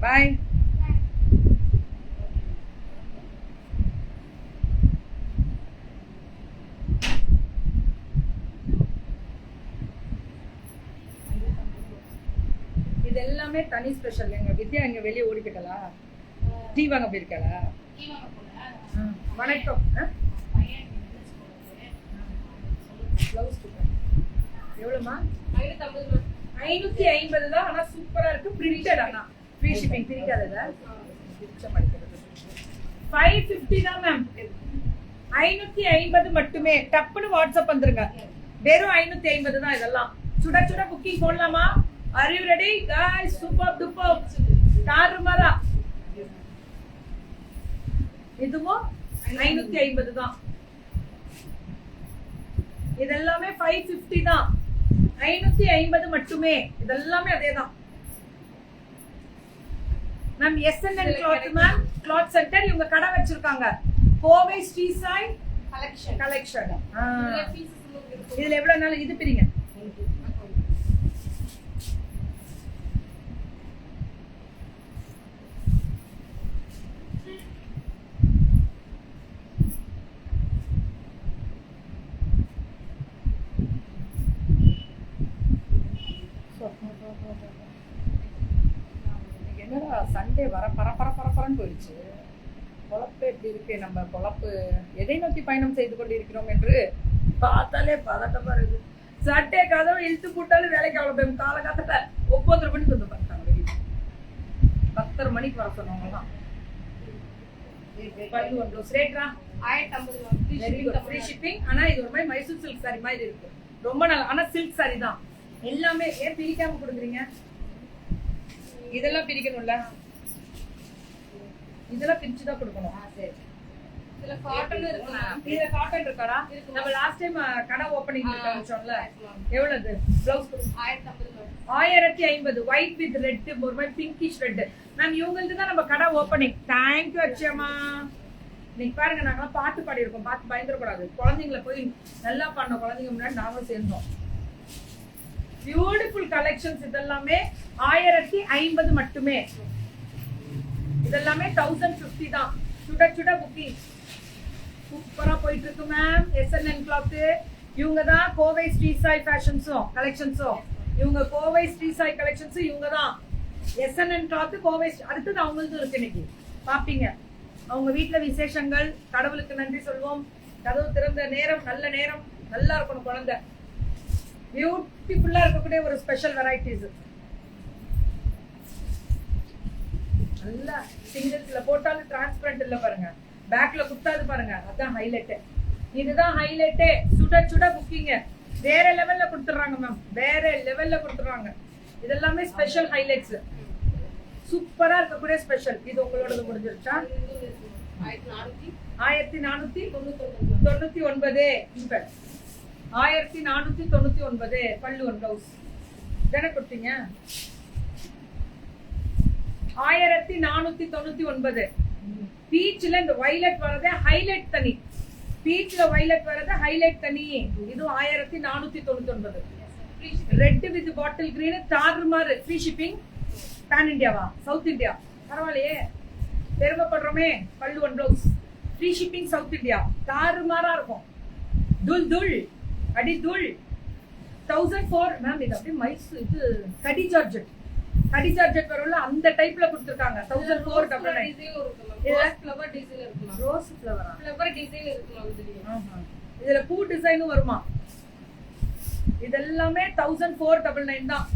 பாய். இது எல்லாமே தனி ஸ்பெஷல். எங்க வித்யா இங்க வெளியே ஓடி போயிட்டலா, டீ வாங்க போயிருக்கலா. வணக்கம். எவ்வளோமா? 550 தான். ஆனா சூப்பரா இருக்கு. பிரிண்டட். ஆனா ஃப்ரீ ஷிப்பிங். பிரிக்காதத 550 தான் மேம். 550 மட்டுமே. டப்புன்னு வாட்ஸ்அப் வந்துருங்க. வெறும் 550 தான். இதெல்லாம் சுட சுட புக்கிங் போடலாமா? Are you ready guys? Super duper தாறுமாறா. இதுவும் 550 தான். இதெல்லாமே 550 தான். 550 மட்டுமே. இதெல்லாமே அதேதான் ma'am. SNN cloth ma'am, cloth centre. இவங்க கடை வச்சிருக்காங்க கோவை ஸ்ரீ சாய் கலெக்ஷன். இதுல எவ்வளவு நாள் இது பிரிங்க. என்னடா சண்டே வர பரபரன்னு போயிடுச்சு. பொழப்பு எப்படி இருக்கு? நம்ம பொழப்பு எதை நோக்கி பயணம் செய்து கொண்டிருக்கிறோம் என்று பார்த்தாலே பதட்டமா இருக்கு. சட்டே கதவை இழுத்து போட்டாலும் வேலைக்கு அவ்வளவு பேரும் காலகாலத்துல 9:30 மணிக்கு வந்து பார்த்தாங்க. வெளியே 10:30 மணிக்கு வர சொன்னவங்க தான். Free shipping. ஆனா இது ஒரு மாதிரி மைசூர் சில்க் சாரி மாதிரி இருக்கு. ரொம்ப நல்லா. ஆனா சில்க் சாரி தான் எல்லாமே. ஏன் பிரிக்காம கொடுக்குறீங்க? இதெல்லாம் பிரிக்கணும்ல. இதெல்லாம் பிரிச்சுதான் கொடுக்கணும். இதுல காட்டன் இருக்காடா. நம்ம லாஸ்ட் டைம் கடை ஓபனிங் காமிச்சோம்ல. எவ்வளவு ப்ளவுஸ்? 1050. ஒயிட் வித் ரெட், ஒரு மாதிரி பிங்கிஷ் ரெட் மேம். இவங்களுக்கு தான் நம்ம கடை ஓபனிங். தேங்க்யூ அச்சம்மா. நீங்க பாருங்க, நாங்களாம் பாட்டு பாடி இருக்கோம். பார்த்து பயந்துடக்கூடாது. குழந்தைங்களை போய் நல்லா பண்ண குழந்தைங்க முன்னாடி நாங்களும் சேர்ந்தோம். Beautiful collections. இதெல்லாமே 1050 மட்டுமே. இதெல்லாமே 1050 தான். சுட சுட புக்கிங் சூப்பரா போயிட்டு இருக்கு மேம். SNN cloth. இவங்க தான் கோவை ஸ்ரீ சாய் ஃபேஷன்ஸும் கலெக்ஷன்ஸும். இவங்க கோவை ஸ்ரீ சாய் கலெக்ஷன்ஸ் இவங்க தான். SNN cloth Kovai. அடுத்தது அவங்களுக்கும் இருக்கு. இன்னைக்கு பாப்பீங்க. அவங்க வீட்டுல விசேஷங்கள். கடவுளுக்கு நன்றி சொல்வோம். கதவு திறந்த நேரம், நல்ல நேரம், நல்லா இருக்கணும் குழந்தை. பியூட்டிஃபுல்லா இருக்கக்கூடிய ஒரு ஸ்பெஷல் வெரைட்டிஸ். நல்லா சிங்கிள்ஸ்ல போட்டாலும் டிரான்ஸ்பரண்ட் இல்ல பாருங்க. பேக்ல குத்தாது பாருங்க. அதான் ஹைலைட். இதுதான் ஹைலைட்டே. சுட சுட புக்கிங்க வேற லெவல்ல கொடுத்துறாங்க மேம். வேற லெவல்ல கொடுத்துறாங்க. இதெல்லாமே ஸ்பெஷல் ஹைலைட்ஸ். சூப்பரா இருக்கக்கூடிய ஸ்பெஷல். இது உங்களோட முடிஞ்சிருச்சா? 1499. இப்ப 1499 பல்லு ஒன் பிளவுஸ் தானே கொடுத்தீங்க. 1499. பீச்ல இந்த வயலட் வரதே ஹைலைட் தனி. பீச்ல வயலட் வரது ஹைலைட் தனி. இது 1499. ரெட் வித் பாட்டில் கிரீன் தாறுமாறு. Free shipping. பேன் இந்தியாவா? South India? பரவாயில்லையே, பெருமைப்படுறோமே. பல்லு one blouse. Free shipping south India. தாறுமாறா இருக்கும். துல் துல் அடி துல். 1004 மேம். இது அப்படியே மைசூர் இது கடி ஜார்ஜெட். கடி ஜார்ஜெட் வரும்ல, அந்த டைப்ல கொடுத்துருக்காங்க. 1499. ரோஸ் ஃப்ளவரா? இதுல பூ டிசைனும் வருமா? இதெல்லாமே 1499 தான்.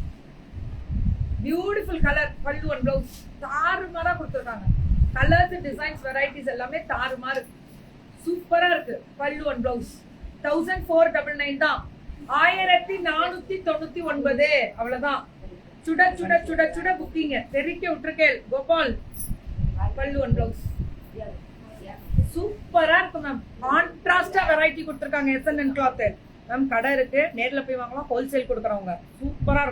Beautiful colour. பல்லு ஒன் பிளவுஸ் தாறுமாறா கொடுத்துருக்காங்க. கலர்ஸ், டிசைன்ஸ், வெரைட்டிஸ் எல்லாமே தாறுமாறு சூப்பரா இருக்கு. பல்லு ஒன் பிளவுஸ் 1499 தான். 1499. அவ்வளவுதான். சுட சுட சுட சுட புக்கிங்க. தெரிக்க விட்டுருக்கேன் கோபால். பல்லு ஒன் பிளவுஸ் சூப்பரா இருக்கு மேம். கான்ட்ராஸ்டா வெரைட்டி கொடுத்துருக்காங்க. SNN cloth ma'am. கடை இருக்கு, நேர்ல போய் வாங்கலாம். ஹோல்சேல் கொடுக்குறவங்க. சூப்பரா இருக்கும்.